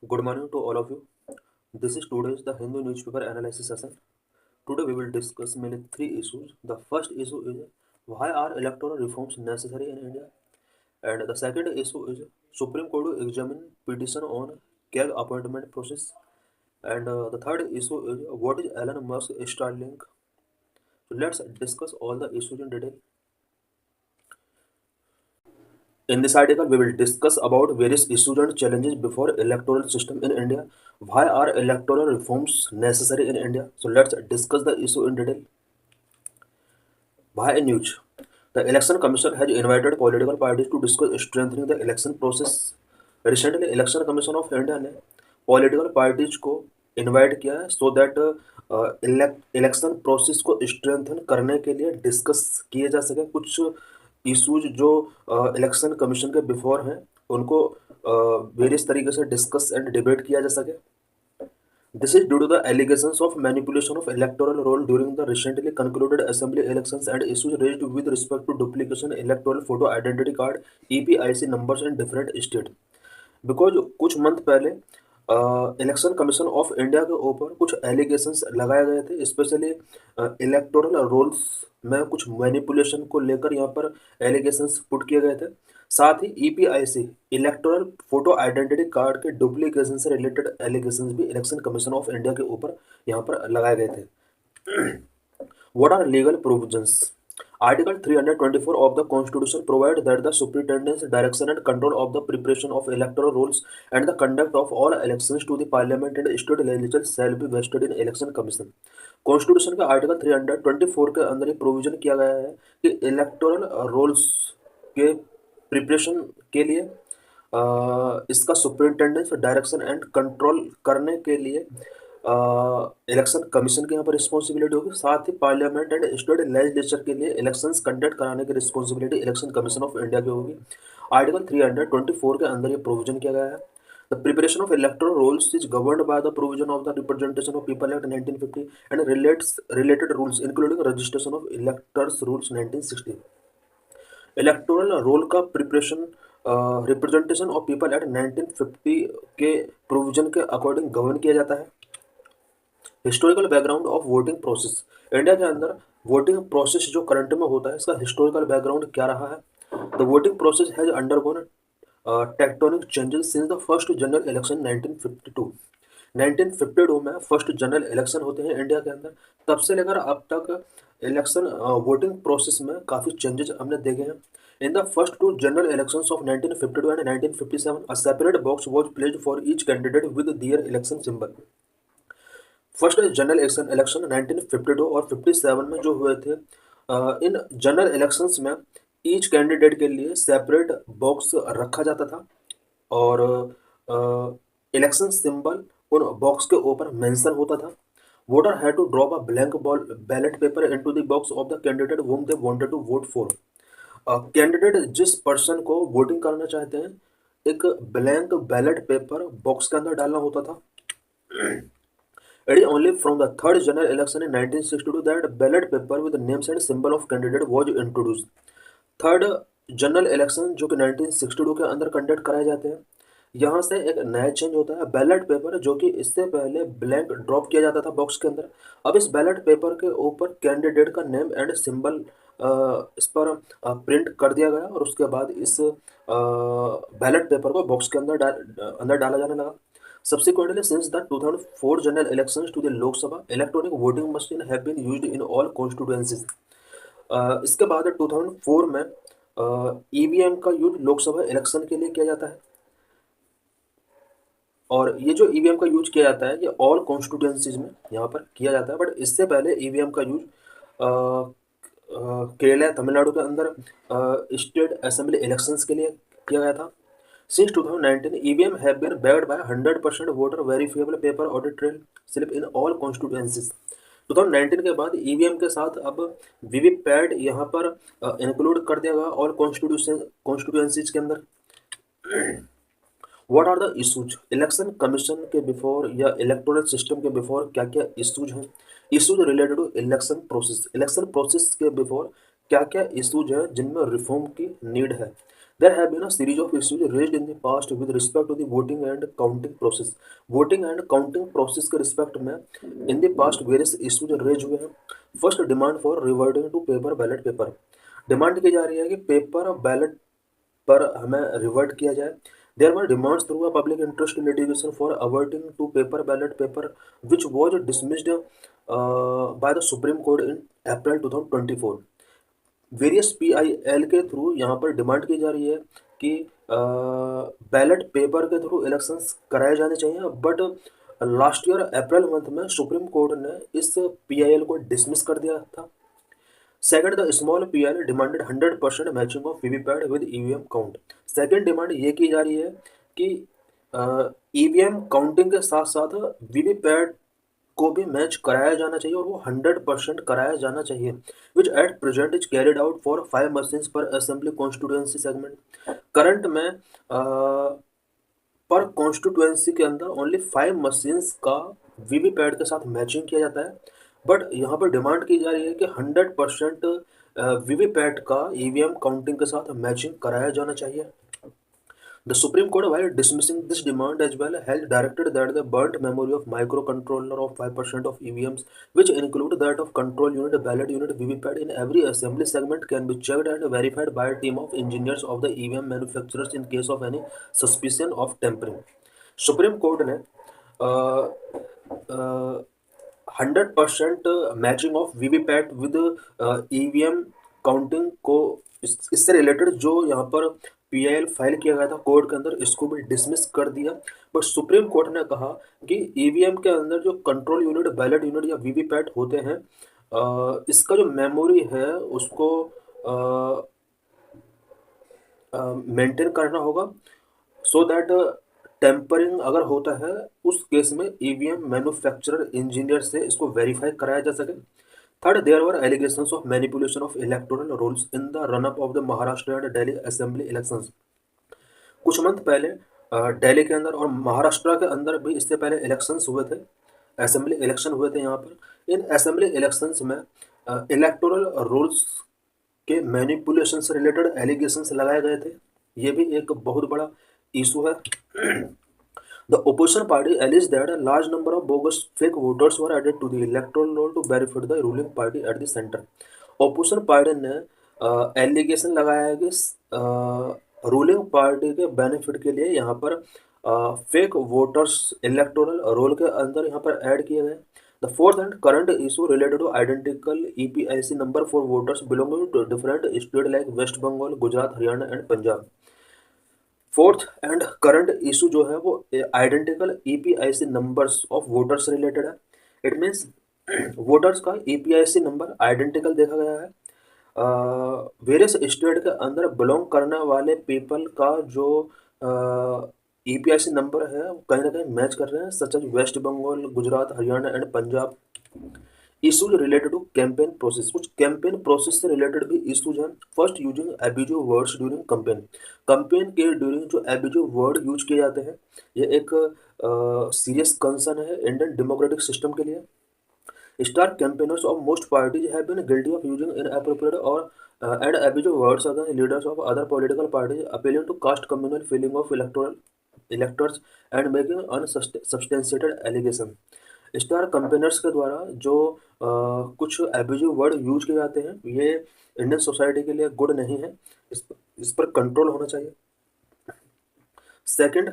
Good morning to all of you. This is today's the Hindu newspaper analysis session. Today we will discuss mainly three issues. The first issue is why are electoral reforms necessary in India, and the second issue is Supreme Court to examine petition on CAG appointment process, and the third issue is what is Elon Musk Starlink. So let's discuss all the issues in detail. In this article, we will discuss about various issues and challenges before electoral system in India. Why are electoral reforms necessary in India? So let's discuss the issue in detail. Why news? The Election Commission has invited political parties to discuss strengthening the election process. Recently, Election Commission of India ने political parties को invite किया है so that election process को strengthen करने के लिए discuss किए जा सके कुछ issues जो election commission के before हैं उनको various तरीके से discuss and debate किया जा सके. This is due to the allegations of manipulation of electoral roll during the recently concluded assembly elections and issues raised with respect to duplication electoral photo identity card EPIC numbers in different states. Because कुछ month पहले election commission of India के ऊपर कुछ allegations लगाए गए थे, specially electoral rolls में कुछ मैनिपुलेशन को लेकर यहाँ पर एलिगेशंस पुट किए गए थे. साथ ही EPIC electoral photo identity card के डुप्लीकेशन से रिलेटेड एलिगेशंस भी इलेक्शन कमीशन ऑफ इंडिया के ऊपर यहाँ पर लगाए गए थे. What are legal provisions? Article 324 of the Constitution provides that the superintendence, direction and control of the preparation of electoral rolls and the conduct of all elections to the parliament and state legislature shall be vested in election commission. Constitution के article 324 के अंदर ये provision किया गया है कि electoral rolls के preparation के लिए इसका सुपरिटेंडेंस डायरेक्शन एंड कंट्रोल करने के लिए इलेक्शन कमीशन की यहाँ पर रिस्पॉन्सिबिलिटी होगी. साथ ही पार्लियामेंट एंड स्टेट लेजिस्लेचर के लिए इलेक्शंस कंडक्ट कराने की responsibility election commission of India की होगी. आर्टिकल 324 के अंदर ये प्रोविजन किया गया है. The preparation of electoral rolls is governed by the provision of the representation of people act 1950 and related rules including registration of electors rules 1960. Electoral roll का preparation representation of people act 1950 के provision के according govern किया जाता है. Historical background of voting process. India के अंदर voting process जो current में होता है इसका हिस्टोरिकल बैकग्राउंड क्या रहा है. The voting process has undergone tectonic changes since the first general election 1952. 1952 में फर्स्ट जनरल इलेक्शन होते हैं इंडिया के अंदर. तब से लेकर अब तक इलेक्शन वोटिंग प्रोसेस में काफ़ी चेंजेस हमने देखे हैं. In the first two general elections of 1952 and 1957, a separate box was placed for each candidate with their election symbol. First general election 1952 और 57 में जो हुए थे, इन जनरल इलेक्शंस में ईच कैंडिडेट के लिए सेपरेट बॉक्स रखा जाता था और इलेक्शन सिंबल उन बॉक्स के ऊपर मेंशन होता था. Voter had to drop a blank ballot paper into the box of the candidate whom they wanted to vote for. Candidate जिस पर्सन को वोटिंग करना चाहते हैं एक ब्लैंक बैलेट पेपर बॉक्स के अंदर डालना होता था. It is only from the third general election in 1962 that ballot paper with the names and symbol of candidate was introduced. Third general election जो कि 1962 के अंदर कंडक्ट कराए जाते हैं, यहाँ से एक नया चेंज होता है. बैलेट पेपर जो कि इससे पहले ब्लैंक ड्रॉप किया जाता था बॉक्स के अंदर, अब इस बैलेट पेपर के ऊपर कैंडिडेट का नेम एंड सिंबल इस पर प्रिंट कर दिया गया और उसके बाद इस बैलेट पेपर को बॉक्स के अंदर डाला जाने लगा. Subsequently, since the 2004 general elections to the Lok Sabha, electronic voting machine have been used in all constituencies. इसके बाद 2004 में ईवीएम का यूज लोकसभा इलेक्शन के लिए किया जाता है और ये जो ईवीएम का यूज किया जाता है ये ऑल कॉन्स्टिट्यूएंसीज में यहाँ पर किया जाता है. बट इससे पहले ईवीएम का यूज केरला तमिलनाडु के अंदर स्टेट असेंबली इलेक्शंस के लिए किया गया था. Since 2019, EVM have been backed by 100% voter verifiable paper audit trail slip in all constituencies. 2019 के बाद EVM के साथ अब वीवीपैट यहाँ पर इंक्लूड कर दिया गया और कॉन्स्टिट्यूएंसीज के अंदर. What are the issues? Election commission के बिफोर या इलेक्टोरल सिस्टम के बिफोर क्या क्या इशूज हैं? Issues related to election process. Election process के बिफोर क्या क्या इशूज हैं जिनमें रिफॉर्म की नीड है. There have been a series of issues raised in the past with respect to the voting and counting process. Voting and counting process के respect में in the past various issues raised हुए हैं. First, demand for reverting to paper ballot paper. Demand की जा रही है कि paper ballot पर हमें रिवर्ट किया जाए. There were demands through a public interest litigation for averting to paper ballot paper, which was dismissed by the Supreme Court in April 2024. Various PIL के थ्रू यहाँ पर डिमांड की जा रही है कि बैलेट पेपर के थ्रू इलेक्शंस कराए जाने चाहिए, but last year April month में सुप्रीम कोर्ट ने इस PIL को डिसमिस कर दिया था. Second, the small PIL demanded 100% matching of VVPAT with EVM count. Second demand ये की जा रही है कि EVM काउंटिंग के साथ साथ वीवीपैट को भी मैच कराया जाना चाहिए और वो 100% कराया जाना चाहिए, which at present is carried out for 5 machines पर असेंबली कॉन्स्टिट्यूएंसी सेगमेंट. करंट में पर कॉन्स्टिट्यूएंसी के अंदर ओनली 5 मशीन्स का वीवीपैट के साथ मैचिंग किया जाता है, बट यहाँ पर डिमांड की जा रही है कि 100% वीवीपैट का EVM काउंटिंग के साथ मैचिंग कराया जाना चाहिए. The Supreme Court, while dismissing this demand as well, has directed that the burnt memory of microcontroller of 5% of EVMs, which include that of control unit, ballot unit, VVPAT in every assembly segment, can be checked and verified by a team of engineers of the EVM manufacturers in case of any suspicion of tampering. Supreme Court ने 100% matching of VVPAT with EVM counting को इससे related जो यहाँ पर PIL file किया गया था court के अंदर, इसको भी डिसमिस कर दिया. बट सुप्रीम कोर्ट ने कहा कि EVM के अंदर जो कंट्रोल यूनिट, बैलेट यूनिट या वीवीपैट होते हैं, इसका जो मेमोरी है उसको मेंटेन करना होगा, सो दैट टेम्परिंग अगर होता है उस केस में EVM मैन्युफैक्चरर इंजीनियर से इसको वेरीफाई कराया जा सके. Third, there were allegations of manipulation of electoral rolls in the run up of the Maharashtra and Delhi assembly elections. कुछ मंथ पहले दिल्ली के अंदर और महाराष्ट्र के अंदर भी इससे पहले इलेक्शंस हुए थे, असेंबली इलेक्शन हुए थे. यहाँ पर इन असेंबली इलेक्शंस में इलेक्टोरल रोल्स के मैनिपुलेशन से रिलेटेड एलिगेशंस लगाए गए थे. ये भी एक बहुत बड़ा इशू है. The opposition party alleged that a large number of bogus fake voters were added to the electoral roll to benefit the ruling party at the center. Opposition party ने एलिगेशन लगाया है कि रूलिंग पार्टी के benefit के लिए यहाँ पर fake voters electoral roll के अंदर यहाँ पर ऐड किए गए. The fourth and current issue related to identical EPIC number for voters belonging to different states like West Bengal, Gujarat, Haryana and Punjab. Fourth and current issue जो है वो identical EPIC numbers of voters related है. It means voters का EPIC number identical देखा गया है. Various state के अंदर बिलोंग करने वाले पीपल का जो EPIC नंबर है वो कहीं ना कहीं मैच कर रहे हैं, such as West Bengal, Gujarat, Haryana and Punjab. Issues related to campaign process. कुछ कैंपेन प्रोसेस से रिलेटेड भी इशूज हैं. First, using abusive words during campaign. Campaign के ड्यूरिंग जो एब्यूजिव वर्ड यूज किए जाते हैं, ये एक सीरियस कंसर्न है इंडियन डेमोक्रेटिक सिस्टम के लिए. Star campaigners of most parties have been guilty of using inappropriate और and abusive words against leaders of other political parties, appealing to caste communal feeling of electors and making unsubstantiated allegation. Star campaigners के द्वारा जो कुछ abusive word use किए जाते हैं, ये Indian society के लिए गुड नहीं है. इस पर कंट्रोल होना चाहिए. Second,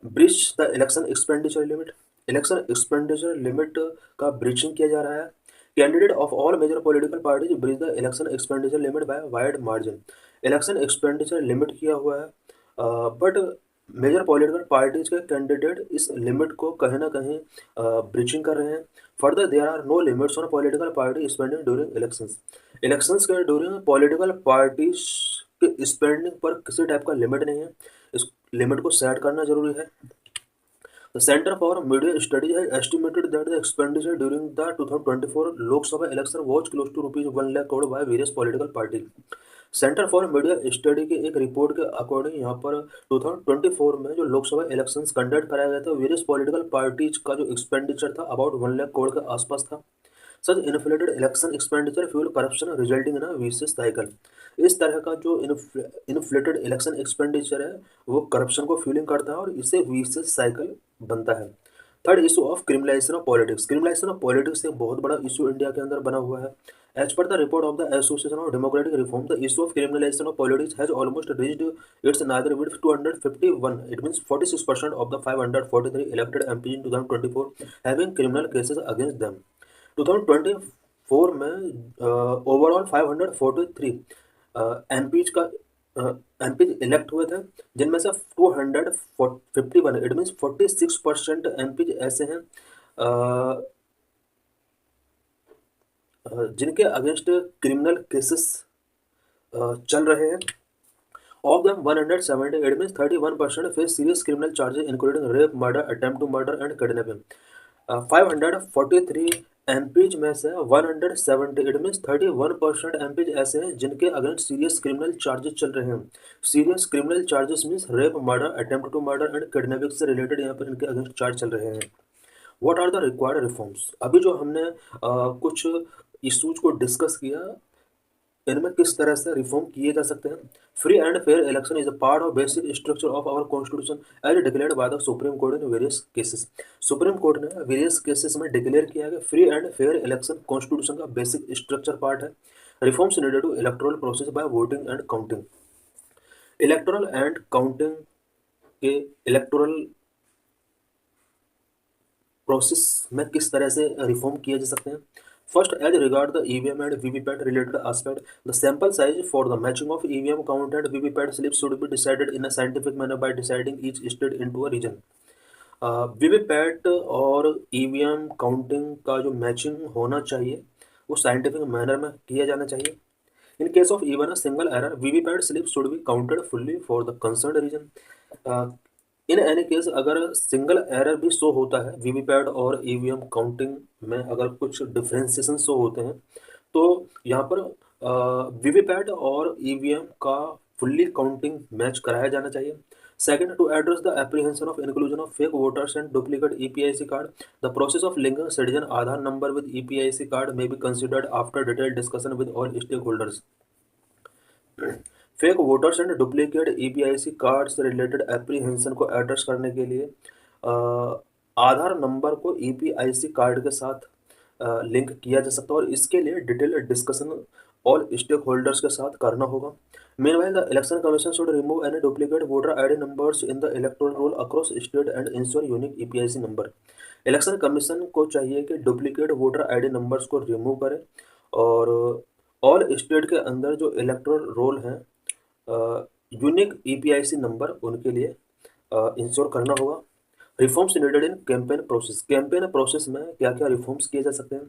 breach the election expenditure limit. Election expenditure limit का ब्रीचिंग किया जा रहा है. Candidate of all major political parties breach the election expenditure limit by wide margin. Election expenditure limit किया हुआ है, बट मेजर पॉलिटिकल पार्टीज के candidate इस लिमिट को कहीं ना कहीं ब्रीचिंग कर रहे हैं. Further, there are no limits on political party spending during elections. Elections के ड्यूरिंग पॉलिटिकल पार्टीज के स्पेंडिंग पर किसी टाइप का लिमिट नहीं है. इस लिमिट को सेट करना जरूरी है. The Center for Media Studies has estimated that the expenditure during the 2024 Lok Sabha election was close to rupees 1 lakh crore by various political parties. Centre for media study के एक report के according यहाँ पर 2024 में जो Lok Sabha elections conduct कराया गया था, वेरियस पॉलिटिकल पार्टीज का जो एक्सपेंडिचर था अबाउट 1 लाख करोड़ के आसपास था. Such inflated election expenditure fuel corruption resulting in a vicious cycle. इस तरह का जो इन्फ्लेटेड इलेक्शन एक्सपेंडिचर है वो करप्शन को फ्यूलिंग करता है और इससे विशियस साइकिल बनता है। Third issue of criminalisation of politics. Criminalisation of politics एक बहुत बड़ा इशू इंडिया के अंदर बना हुआ है। As per the report of the association of democratic reform, the issue of criminalization of politics has almost reached its neither with 251, it means 46% of the 543 elected MPs in 2024 having criminal cases against them। 2024 में overall 543 MPs का MPs elect हुए थे, जिनमें से 251 it means 46% MPs ऐसे हैं जिनके against criminal cases चल रहे हैं। Of them, 170, it means 31% face serious criminal charges including rape, murder, attempt to murder and kidnapping। 543 MPs में से 170 इट मीन्स 31% एमपीज ऐसे हैं जिनके अगेंस्ट सीरियस क्रिमिनल चार्जेस चल रहे हैं। Serious criminal charges means rape, murder, attempt to murder and kidnapping से related यहाँ पर इनके अगेंस्ट चार्ज चल रहे हैं। What are the required reforms. अभी जो हमने कुछ इशूज को डिस्कस किया, इनमें किस तरह से रिफॉर्म किए जा सकते हैं। Free and fair election is a part of basic structure of our constitution as declared by the supreme court in various cases. Supreme court ने वेरियस केसेस में डिक्लेयर किया है free and fair election constitution का basic structure part है। Reforms needed to electoral process by voting and counting. Electoral and counting के electoral process में किस तरह से रिफॉर्म किए जा सकते हैं। First, as regard the EVM and VVPAT related aspect, the sample size for the matching of EVM count and VVPAT slips should be decided in a scientific manner by deciding each state into a region। VVPAT और EVM counting का जो matching होना चाहिए वो scientific manner में किया जाना चाहिए। In case of even a single error, VVPAT slip should be counted fully for the concern reason. In any case अगर सिंगल एरर भी शो होता है वीवीपैट और ईवीएम काउंटिंग में, अगर कुछ डिफ्रेंसिएशन शो होते हैं तो यहाँ पर वीवीपैट और ईवीएम का फुल्ली काउंटिंग मैच कराया जाना चाहिए। Second, to address the apprehension of inclusion of fake voters and duplicate EPIC card, the process of linking citizen Aadhaar number with EPIC card may be considered after detailed discussion with all stakeholders. Fake voters and duplicate EPIC card से related apprehension को address करने के लिए Aadhaar number को EPIC card के साथ link किया जा सकता है और इसके लिए detail discussion all stakeholders के साथ करना होगा। Meanwhile, the election commission should remove any duplicate voter ID numbers in the electoral roll across state and ensure unique EPIC number। Election commission को चाहिए कि डुप्लीकेट वोटर आईडी नंबर्स को remove करें और ऑल स्टेट के अंदर जो electoral roll हैं यूनिक ईपीआईसी नंबर उनके लिए इंश्योर करना होगा। Reforms needed in campaign process. Campaign process में क्या क्या रिफॉर्म्स किए जा सकते हैं।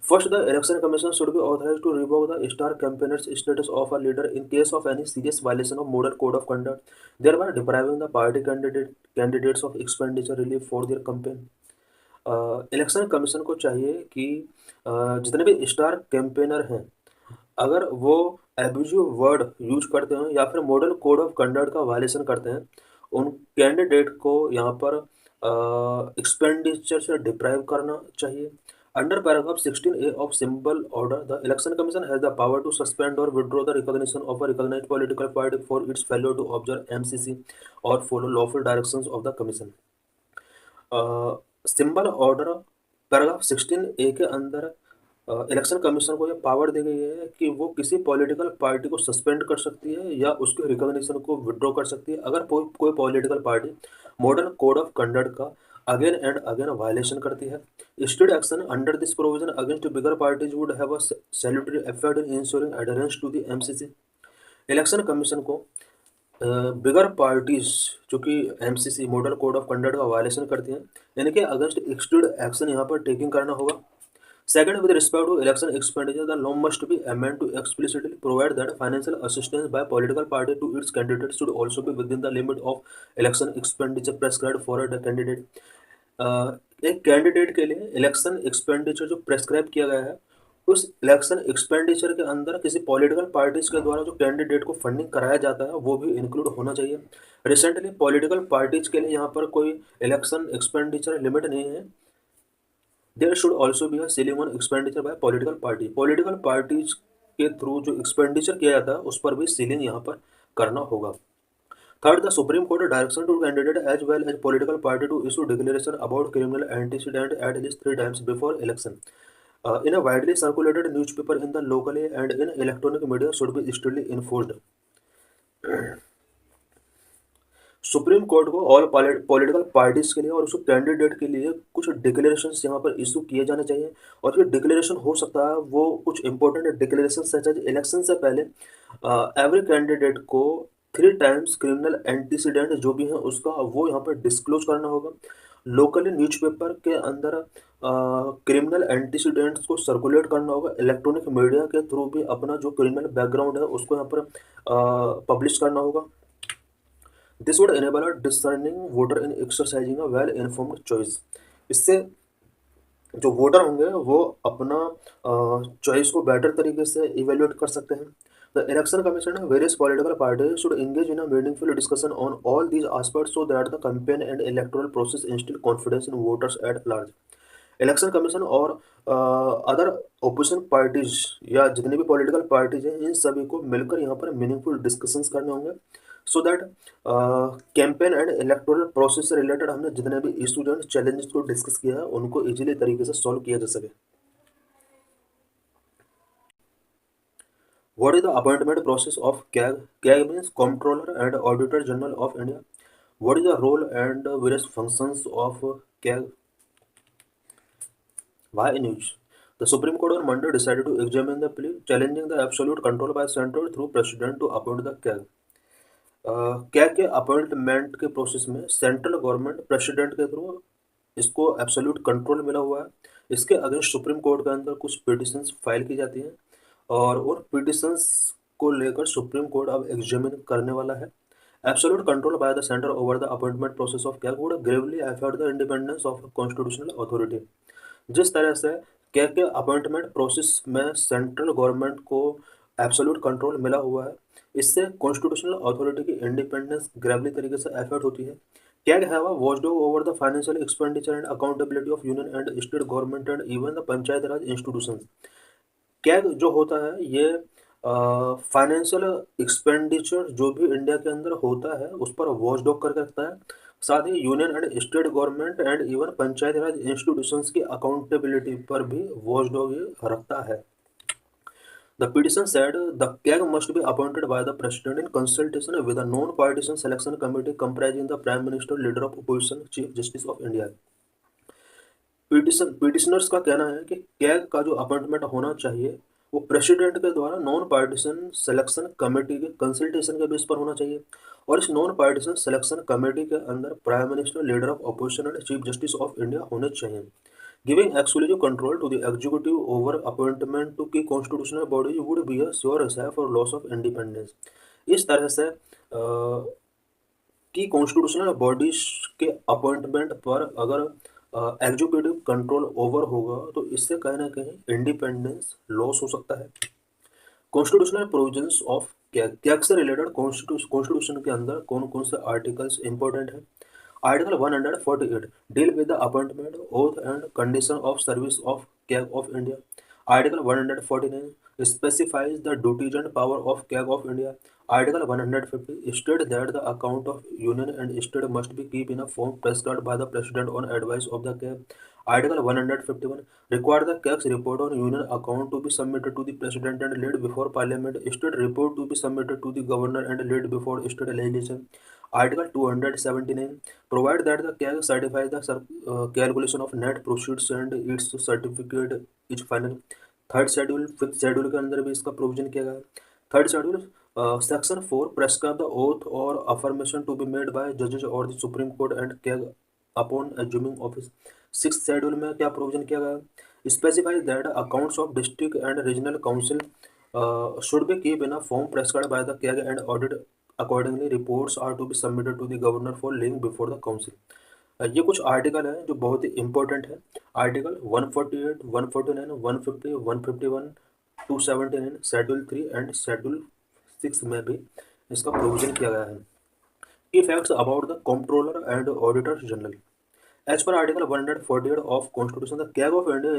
First, the election commission should be authorized to revoke the star campaigners status of a leader in case of any serious violation of model code of conduct, thereby depriving the party candidates of expenditure relief for their campaign. Election commission को चाहिए कि जितने भी star campaigner हैं अगर वो abusive word use करते हैं या फिर मॉडल कोड ऑफ कंडक्ट का वायलेशन करते हैं, उन कैंडिडेट को यहाँ पर एक्सपेंडिचर से डिप्राइव करना चाहिए। Under paragraph 16A of symbol order, the election commission has the power to suspend और withdraw the recognition of a recognized political party for its failure to observe MCC और follow lawful directions of the commission. Symbol order paragraph 16A के अंदर election commission को यह power दी गई है कि वो किसी पॉलिटिकल पार्टी को सस्पेंड कर सकती है या उसके रिकॉग्निशन को विड्रॉ कर सकती है अगर कोई political party modern code of conduct का अगेन एंड अगेन वायलेशन करती है। State action under this provision against bigger parties would have a salutary effect in ensuring adherence to the MCC. Election commission को bigger parties जो कि MCC model code of conduct का violation करती हैं इनके against state action यहाँ पर taking करना होगा। Second, with respect to election expenditure, the law must be amended to explicitly provide that financial assistance by political party to its candidates should also be within the limit of election expenditure prescribed for a candidate। एक candidate के लिए election expenditure जो prescribe किया गया है उस election expenditure के अंदर किसी पॉलिटिकल पार्टीज के द्वारा जो कैंडिडेट को फंडिंग कराया जाता है वो भी इंक्लूड होना चाहिए। रिसेंटली पॉलिटिकल पार्टीज के लिए यहाँ पर कोई इलेक्शन एक्सपेंडिचर लिमिट नहीं है, there should also be a ceiling on expenditure by political party. Political parties के थ्रू जो एक्सपेंडिचर किया जाता है उस पर भी सीलिंग यहाँ पर करना होगा। Third, the supreme court direction to candidate as well as political party to issue declaration about criminal antecedent at least 3 times before election in a widely circulated newspaper in the locally and in electronic media should be strictly enforced। Supreme court को all political parties के लिए और उसके candidate के लिए कुछ declaration यहाँ पर इशू किए जाने चाहिए। और जो डिक्लेरेशन हो सकता है वो कुछ important declaration such as election से पहले एवरी कैंडिडेट को 3 times क्रिमिनल एंटीसीडेंट जो भी है उसका वो यहाँ पर डिस्क्लोज करना होगा। लोकली न्यूज़पेपर के अंदर क्रिमिनल एंटीसीडेंट्स को सर्कुलेट करना होगा। इलेक्ट्रॉनिक मीडिया के थ्रू भी अपना जो क्रिमिनल बैकग्राउंड है उसको यहाँ पर पब्लिश करना होगा। This would enable a discerning voter in exercising a well informed choice. इससे जो वोटर होंगे वो अपना चॉइस को बेटर तरीके से इवेल्युएट कर सकते हैं। The election commission and various political parties should engage in a meaningful discussion on all these aspects so that the campaign and electoral process instil confidence in voters at large. Election commission और other opposition parties या जितनी भी political parties हैं इन सभी को मिलकर यहाँ पर मीनिंगफुल डिस्कशंस करने होंगे so that campaign and electoral process से रिलेटेड हमने जितने भी इशूज एंड चैलेंजेस को डिस्कस किया है उनको इजीली तरीके से सॉल्व किया जा सके। What is the appointment process of CAG? CAG means controller and auditor general of India. What is the role and various functions of CAG? Why news? The Supreme Court on Monday decided to examine the plea, challenging the absolute control by Central through President to appoint the CAG। CAG के appointment के process में central government president के through इसको absolute control मिला हुआ है। इसके against supreme court के अंदर कुछ पिटिशंस फाइल की जाती हैं और उन पिटिशंस को लेकर सुप्रीम कोर्ट अब एग्जामिन करने वाला है। Absolute control by the centre over the appointment process of CAG would Gravely affect the independence of constitutional authority. जिस तरह से कैग के अपॉइंटमेंट प्रोसेस में सेंट्रल गवर्नमेंट को एब्सोल्यूट कंट्रोल मिला हुआ है इससे कॉन्स्टिट्यूशनल अथॉरिटी की इंडिपेंडेंस ग्रेवली तरीके से अफेक्ट होती है। CAG have a watchdog over the financial expenditure and accountability of union and state government and even the panchayat raj institutions. CAG जो होता है ये फाइनेंशियल एक्सपेंडिचर जो भी इंडिया के अंदर होता है उस पर वॉचडॉग करके रखता है। साथ ही union and state government and even panchayat raj institutions की अकाउंटेबिलिटी पर भी वॉचडॉग रखता है। The petition said the CAG must be appointed by the President in consultation with a non-partisan selection committee comprising the Prime Minister, Leader of Opposition, Chief Justice of India। Petitioners का कहना है कि CAG का जो appointment होना चाहिए वो president के द्वारा नॉन पार्टीशन सिलेक्शन कमेटी के कंसल्टेशन के बेस पर होना चाहिए और इस नॉन पार्टीशन सिलेक्शन कमेटी के अंदर prime minister, leader of opposition and chief justice of India होने चाहिए। Giving exclusive control to the executive over appointment to key constitutional body would be a sure recipe for loss of independence. इस तरह से कि constitutional bodies के appointment पर अगर executive control over होगा तो इससे कहीं ना कहीं इंडिपेंडेंस लॉस हो सकता है। कॉन्स्टिट्यूशनल प्रोविजंस ऑफ कैग से रिलेटेड कॉन्स्टिट्यूशन के अंदर कौन कौन से आर्टिकल्स इंपॉर्टेंट है? Article 148 deal with the appointment oath and condition of service of CAG of India. Article 149 specifies the duties and power of CAG of India। Article 150 state that the account of union and state must be kept in a form prescribed by the president on advice of the CAG। Article 151 require the CAG's report on union account to be submitted to the president and laid before parliament। State report to be submitted to the governor and laid before state legislation। Article 279 provide that the CAG certifies the calculation of net proceeds and its certificate is final। Third schedule fifth schedule के अंदर भी इसका provision किया गया है। Third schedule section 4 prescribe the oath और affirmation to be made by जजेस और the supreme court and CAG upon assuming office. Sixth schedule में क्या प्रोविजन किया गया है? Specifies that accounts of district and regional council should be keep in a form prescribed by the CAG and audit accordingly reports are to be submitted to the governor for link before the council. ये कुछ article हैं जो बहुत ही important है। Article 148, 149, 150, 151, 279, schedule 3 and schedule 6 में भी इसका प्रोविजन किया गया है। Key facts about the controller and auditor general. As per Article 148 of Constitution, the CAG of India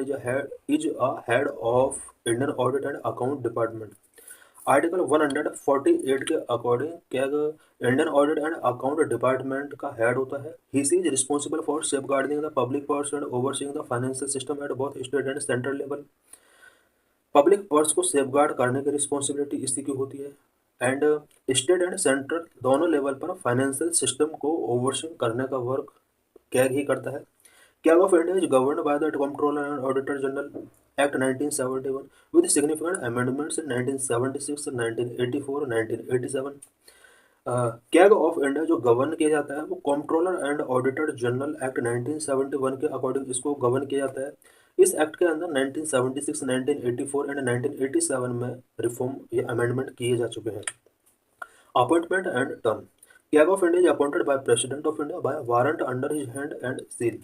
is a head of Indian Audit and Account Department. Article 148 के according CAG Indian audit and account department का head होता है. He is responsible for safeguarding the public purse and overseeing the financial system at both state and central level. Public purse को safeguard करने की responsibility इसी की होती है एंड स्टेट एंड सेंट्रल दोनों लेवल पर फाइनेंशियल सिस्टम को ओवरसीइंग करने का वर्क कैग ही करता है. CAG of India is governed by the Comptroller and Auditor General Act 1971 with significant amendments in 1976, 1984, 1987. CAG of India जो गवर्न किया जाता है वो controller and auditor general act 1971 के अकॉर्डिंग इसको गवर्न किया जाता है. इस एक्ट के अंदर 1976, 1984 एंड 1987 में रिफॉर्म या अमेंडमेंट किए जा चुके हैं. Appointment and term. CAG of India is appointed by President of India by warrant under his hand and seal.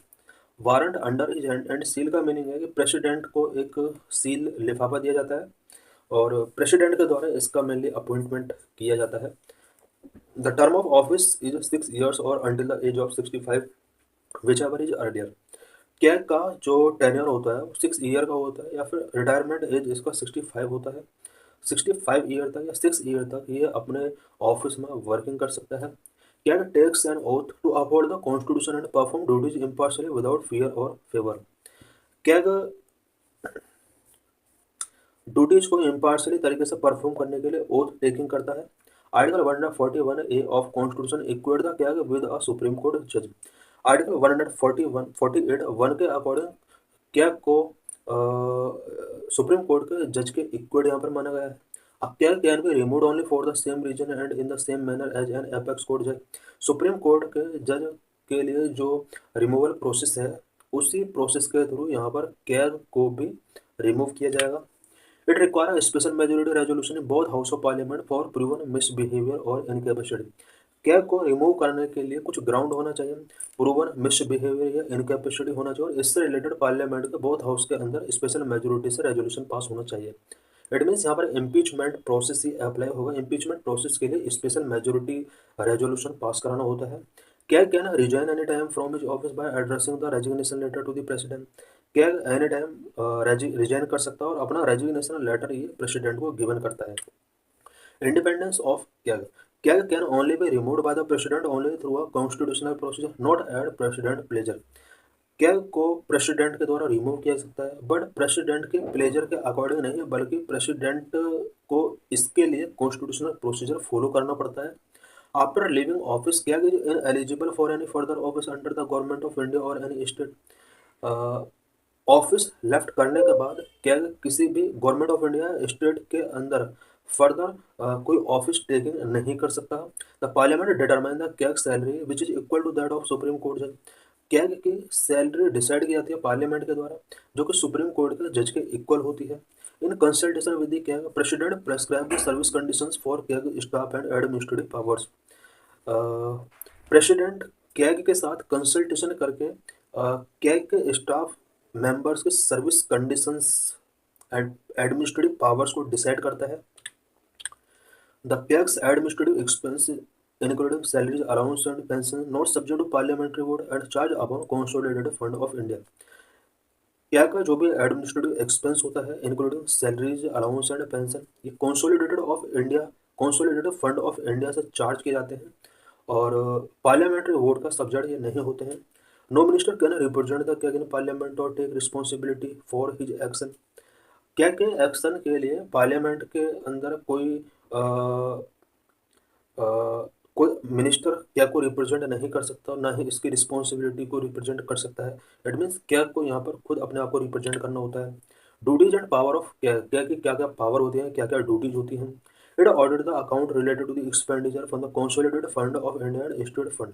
Warrant under his hand and seal का मीनिंग है कि प्रेसिडेंट को एक सील लिफाफा दिया जाता है और प्रेसिडेंट के द्वारा इसका मेनली अपॉइंटमेंट किया जाता है. The term of office is 6 years और until the age of 65 whichever is earlier. CAG का जो टेन्योर होता है वो 6 year का होता है या फिर रिटायरमेंट एज इसका 65 होता है. 65 ईयर तक या 6 year तक ये अपने ऑफिस में वर्किंग कर सकता है. CAG takes an oath to uphold the Constitution and perform duties impartially without fear or favor. CAG duties को इम्पार्शली तरीके से परफॉर्म करने के लिए ओथ टेकिंग करता है. Article 141A of constitution equate the CAG with a supreme court जज. Article 148 के अकॉर्डिंग CAG को सुप्रीम कोर्ट के जज के इक्वेट यहाँ पर माना गया है. A CAG can be removed only for the same reason and in the same manner as an apex court judge. Supreme court के जज के लिए जो रिमूवल प्रोसेस है उसी प्रोसेस के थ्रू यहाँ पर CAG को भी रिमूव किया जाएगा. It require special majority resolution in both house of parliament for proven misbehaviour और इनकैपेसिटी. CAG को रिमूव करने के लिए कुछ ग्राउंड होना चाहिए, प्रूवन मिसबिहेवियर या इनकैपेसिटी होना चाहिए और इससे रिलेटेड पार्लियामेंट के बोथ हाउस के अंदर स्पेशल मेजोरिटी से रेजोल्यूशन पास होना चाहिए. इट मीन्स यहाँ पर इम्पीचमेंट प्रोसेस ही अप्लाई होगा. इम्पीचमेंट प्रोसेस के लिए स्पेशल मेजोरिटी रेजोल्यूशन पास कराना होता है. CAG can resign any time from his office by addressing the resignation letter to the president. CAG any time resign कर सकता है और अपना रेजिग्नेशन लेटर ये प्रेसिडेंट को गिवन करता है. Independence of CAG. CAG can only be removed by the president only through a constitutional procedure not at president pleasure. CAG को प्रेसिडेंट के द्वारा रिमूव किया जा सकता है बट प्रेसिडेंट के प्लेजर के अकॉर्डिंग नहीं है बल्कि प्रेसिडेंट को इसके लिए कॉन्स्टिट्यूशनल प्रोसीजर फॉलो करना पड़ता है. After living office CAG is ineligible for any further office under the government of India और एनी स्टेट. ऑफिस लेफ्ट करने के बाद CAG किसी भी गवर्नमेंट ऑफ इंडिया स्टेट के अंदर फर्दर कोई ऑफिस टेकिंग नहीं कर सकता. The parliament determine the CAG salary which is equal to that of supreme court जज. CAG की सैलरी डिसाइड की जाती है पार्लियामेंट के द्वारा जो कि सुप्रीम कोर्ट के जज के इक्वल होती है. In consultation with the CAG president prescribe the service conditions for CAG staff and administrative powers. President CAG के साथ कंसल्टेशन करके CAG के स्टाफ मेंबर्स के service conditions and administrative powers को डिसाइड करता है. The CAG's administrative expenses including salaries, allowance and pension not subject to parliamentary vote and charge upon consolidated fund of India. CAG का जो भी administrative expense होता है including salaries, allowance and pension ये consolidated fund of India से charge किए जाते हैं और पार्लियामेंट्री वोट का सब्जेक्ट ये नहीं होते हैं. No minister can represent the CAG in parliament और take responsibility for his action. CAG के एक्शन के लिए पार्लियामेंट के अंदर कोई मिनिस्टर CAG को रिप्रेजेंट नहीं कर सकता ना ही इसकी रिस्पॉन्सिबिलिटी को रिप्रेजेंट कर सकता है. इट मीन्स CAG को यहाँ पर खुद अपने आप को रिप्रेजेंट करना होता है. Duties and power of CAG की क्या क्या पावर होती हैं, क्या क्या ड्यूटीज होती हैं. It audit the account related to the expenditure from the consolidated fund of India and state fund.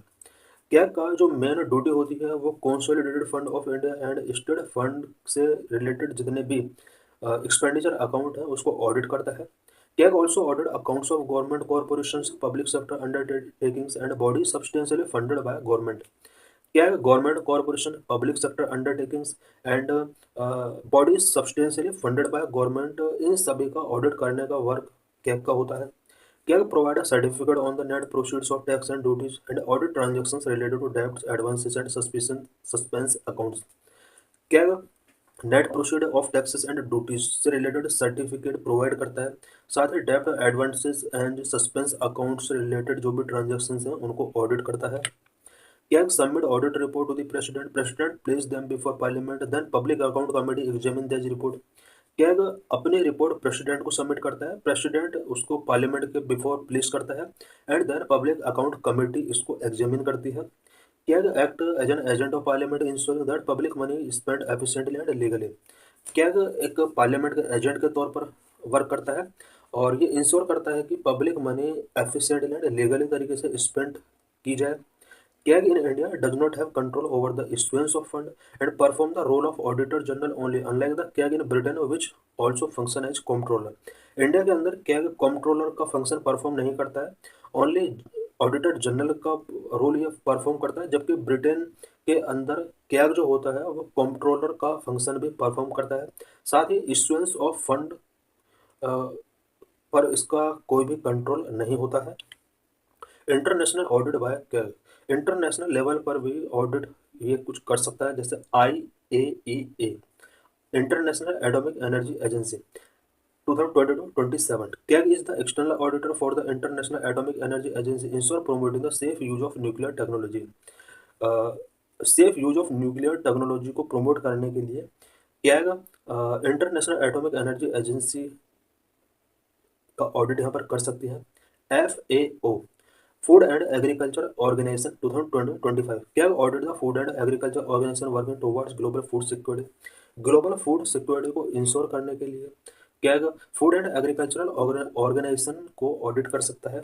CAG का जो मेन ड्यूटी होती है वो consolidated fund of India and state fund से रिलेटेड जितने भी एक्सपेंडिचर अकाउंट है उसको ऑडिट करता है. CAG also audit accounts of government corporations, public sector undertakings and bodies substantially funded by government. CAG government corporation, public sector undertakings and bodies substantially funded by government इन सभी का audit करने का work CAG का होता है. CAG provide a certificate on the net proceeds of tax and duties and audit transactions related to debts, advances and suspense accounts. CAG net proceed of taxes and duties से related certificate provide करता है। साथ ही डेप्ट advances and suspense account से related जो भी transaction हैं उनको ऑडिट करता है। CAG submit audit report to the president place them before parliament then public account committee examine this report. CAG अपनी रिपोर्ट प्रेसिडेंट को सबमिट करता है, प्रेसिडेंट उसको पार्लियामेंट के बिफोर प्लेस करता है and then public account committee इसको examine करती है। CAG act as an agent of parliament ensuring that public money spend efficiently and legally. CAG एक पार्लियामेंट के एजेंट के तौर पर वर्क करता है और ये इंश्योर करता है कि public money efficiently and legally तरीके से स्पेंड की जाए। CAG in India does not have control over the issuance of fund and perform the role of Auditor General only, unlike the CAG in Britain, which also function as comptroller. India के अंदर CAG comptroller का function perform नहीं करता है, only auditor general का role ये perform करता है, जबकि ब्रिटेन के अंदर CAG जो होता है वो comptroller का फंक्शन भी परफॉर्म करता है। साथ ही issuance ऑफ फंड पर इसका कोई भी कंट्रोल नहीं होता है। International audit bye CAG, international level पर भी ऑडिट ये कुछ कर सकता है, जैसे IAEA international atomic energy agency 2022-27। CAG is the external auditor for the International Atomic Energy Agency, ensure promoting the safe use of nuclear technology। Safe use of nuclear technology को promote करने के लिए CAG international atomic energy agency का audit यहाँ पर कर सकती है। FAO food and agriculture organization 2020-25। CAG audit the food and agriculture organization working towards global food security. Global food security को इंश्योर करने के लिए CAG food and agricultural organization को ऑडिट कर सकता है।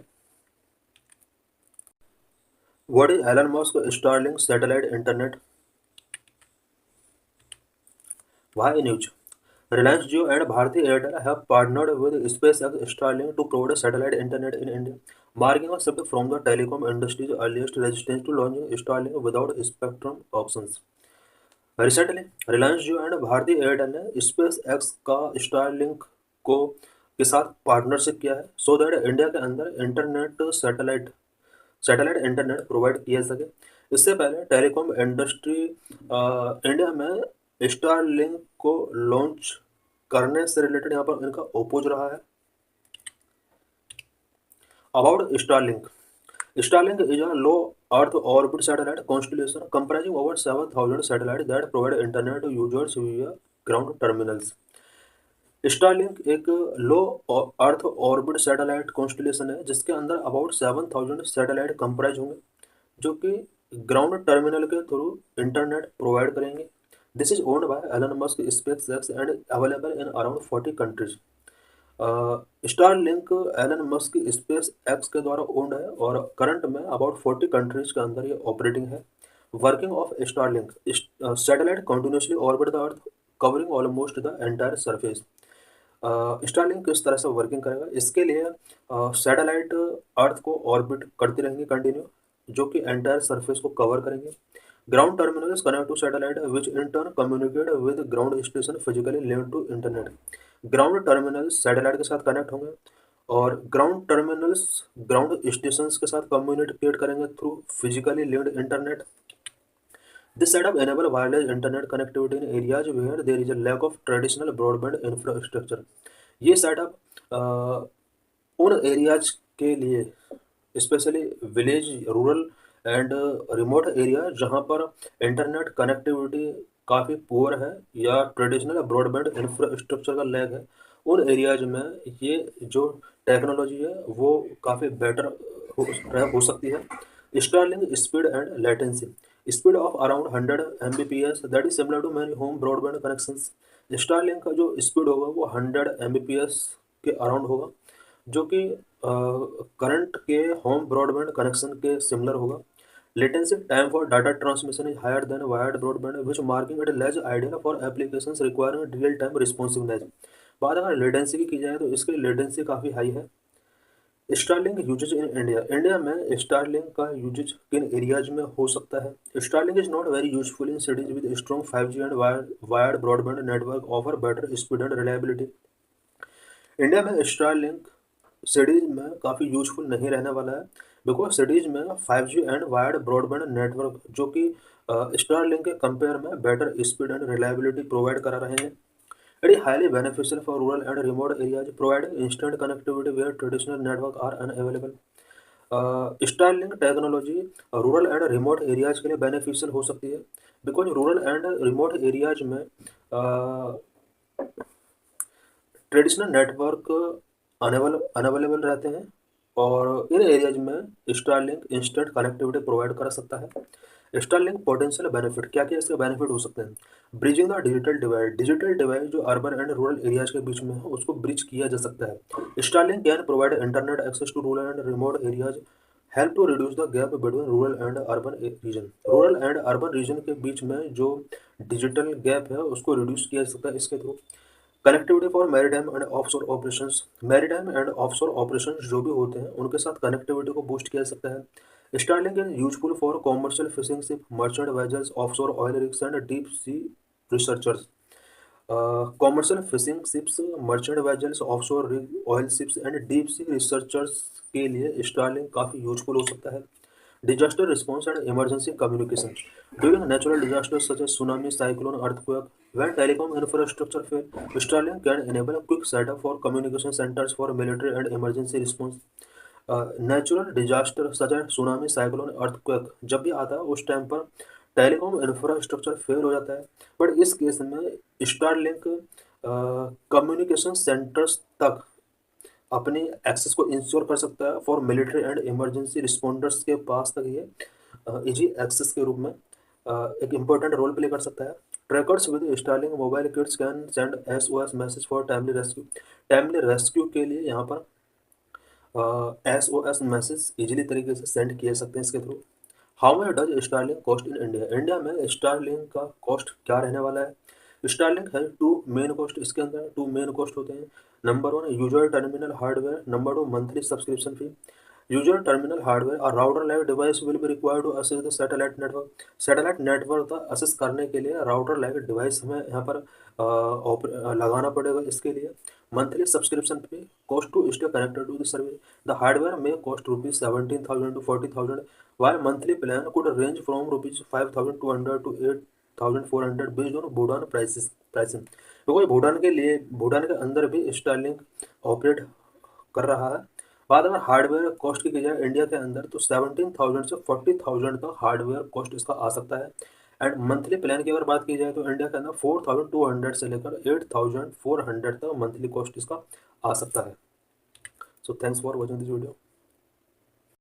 What is Elon Musk Starlink satellite internet? Y news, Reliance Jio and Bharti Airtel have partnered with SpaceX Starlink to provide satellite internet in India, marking a shift from the telecom industry's earliest resistance to launching Starlink without spectrum options. Recently Reliance Jio and Bharti Airtel ने SpaceX का Starlink को के साथ partnership किया है so that India के अंदर internet satellite internet provide किया सके। इससे पहले टेलीकॉम इंडस्ट्री इंडिया में स्टारलिंक को लॉन्च करने से रिलेटेड यहाँ पर इनका ओपोज रहा है। About Starlink, Starlink is a low Earth orbit satellite constellation comprising over 7,000 satellites that provide internet to users via ground terminals। Starlink एक लो अर्थ ऑर्बिट सैटेलाइट कॉन्स्टलेशन है जिसके अंदर अबाउट 7,000 सैटेलाइट कंप्राइज होंगे जो कि ग्राउंड टर्मिनल के through internet provide करेंगे। This is owned by Elon Musk SpaceX and available in around 40 countries. Starlink Elon Musk SpaceX के द्वारा ओन्ड है और करंट में अबाउट 40 कंट्रीज के अंदर ये ऑपरेटिंग है। Working of Starlink, satellite continuously orbit the earth covering almost the entire surface. Starlink किस तरह से वर्किंग करेगा, इसके लिए सैटेलाइट अर्थ को ऑर्बिट करती रहेंगी कंटिन्यू, जो कि एंटायर सरफेस को कवर करेंगे। Ground terminals connect to satellite which in turn communicate with ground station physically linked to internet. Ground terminals satellite के साथ कनेक्ट होंगे और ग्राउंड टर्मिनल्स ग्राउंड स्टेशंस के साथ कम्युनिकेट करेंगे through physically linked internet. This setup enable wireless internet connectivity in areas where there is a lack of traditional broadband infrastructure। ये setup उन areas के लिए specially village, rural and remote area जहाँ पर internet connectivity काफ़ी poor है या traditional broadband infrastructure का लैग है, उन एरियाज में ये जो टेक्नोलॉजी है वो काफ़ी बेटर हो सकती है। Starlink speed and latency, speed of around 100 Mbps that is similar to many home broadband connections. Starlink का जो स्पीड होगा वो 100 Mbps के अराउंड होगा, जो कि करंट के होम ब्रॉडबैंड कनेक्शन के सिमिलर होगा। Latency time for data transmission is higher than wired broadband which marking it less ideal for applications requiring real time responsiveness. बात अगर लेटेंसी की जाए तो इसकी लेटेंसी काफ़ी हाई है। Starlink usage in India, India में स्टारलिंक का यूजेज किन एरियाज में हो सकता है? Starlink is not very useful in cities with strong 5G and wired broadband network offer better speed and reliability. India में स्टारलिंक सिटीज़ में काफ़ी यूज़फुल नहीं रहने वाला है, बिकॉज़ सिटीज़ में 5G and wired broadband network जो कि स्टारलिंक के कंपेयर में better speed and reliability provide करा रहे हैं। It is highly beneficial for rural and remote areas providing instant connectivity where traditional network are unavailable. Starlink technology rural and remote areas के लिए beneficial हो सकती है, because rural and remote areas में traditional network unavailable रहते हैं, और इन एरियाज में स्टारलिंक इंस्टेंट कनेक्टिविटी प्रोवाइड कर सकता है। स्टारलिंक पोटेंशियल बेनिफिट क्या क्या इसके बेनिफिट हो सकते हैं? ब्रिजिंग द डिजिटल डिवाइड जो अर्बन एंड रूरल एरियाज के बीच में है उसको ब्रिज किया जा सकता है। Starlink can provide internet access to rural and remote areas, help to reduce the gap between rural and urban region. Rural and urban region के बीच में जो डिजिटल गैप है उसको रिड्यूस किया जा सकता है इसके through. Connectivity for maritime and offshore operations, maritime and offshore operations जो भी होते हैं उनके साथ कनेक्टिविटी को बूस्ट किया जा सकता है। Starlink is useful for commercial fishing ship, merchant vessels, offshore oil rigs and deep sea researchers. Commercial fishing ships, merchant vessels, offshore rig, oil ships and deep sea researchers के लिए Starlink काफ़ी useful हो सकता है। Disaster response and emergency communication. During natural disasters such as tsunami, cyclone, earthquake, when telecom infrastructure fail, Starlink can enable a quick setup for communication centers for military and emergency response. Natural disaster such as tsunami, cyclone, earthquake जब भी आता है उस time पर telecom infrastructure fail हो जाता है, but इस केस में स्टारलिंक कम्युनिकेशन सेंटर्स तक अपनी एक्सेस को इंश्योर कर सकता है for military and emergency responders के पास तक ये इजी एक्सेस के रूप में एक इम्पोर्टेंट रोल प्ले कर सकता है। Trackers with Starlink mobile kits can send SOS message for timely rescue. Timely rescue के लिए यहाँ पर SOS मैसेज इजीली तरीके से सेंड किए सकते हैं इसके through. How much does Starlink cost in India? India में स्टारलिंक का कॉस्ट क्या रहने वाला है? स्टारलिंक है टू मेन कॉस्ट, इसके अंदर टू मेन कॉस्ट होते हैं। Number one user terminal hardware, number two monthly subscription fee. User terminal hardware और router like device will be required to access the satellite network. Satellite network का access करने के लिए router like device हमें यहाँ पर लगाना पड़ेगा। इसके लिए monthly subscription fee, cost to stay connected to the service. The hardware में cost ₹17,000 to 40,000, while monthly plan could range from ₹5,200 to 8,400 based on Bhutan pricing। क्योंकि भूटान के अंदर भी स्टारलिंक ऑपरेट कर रहा है। बात अगर हार्डवेयर कॉस्ट की जाए इंडिया के अंदर तो 17,000 से 40,000 का हार्डवेयर कॉस्ट इसका आ सकता है। एंड मंथली प्लान की अगर बात की जाए तो इंडिया के अंदर 4,200 से लेकर 8,400 तक मंथली कॉस्ट इसका आ सकता है। So thanks for watching this video.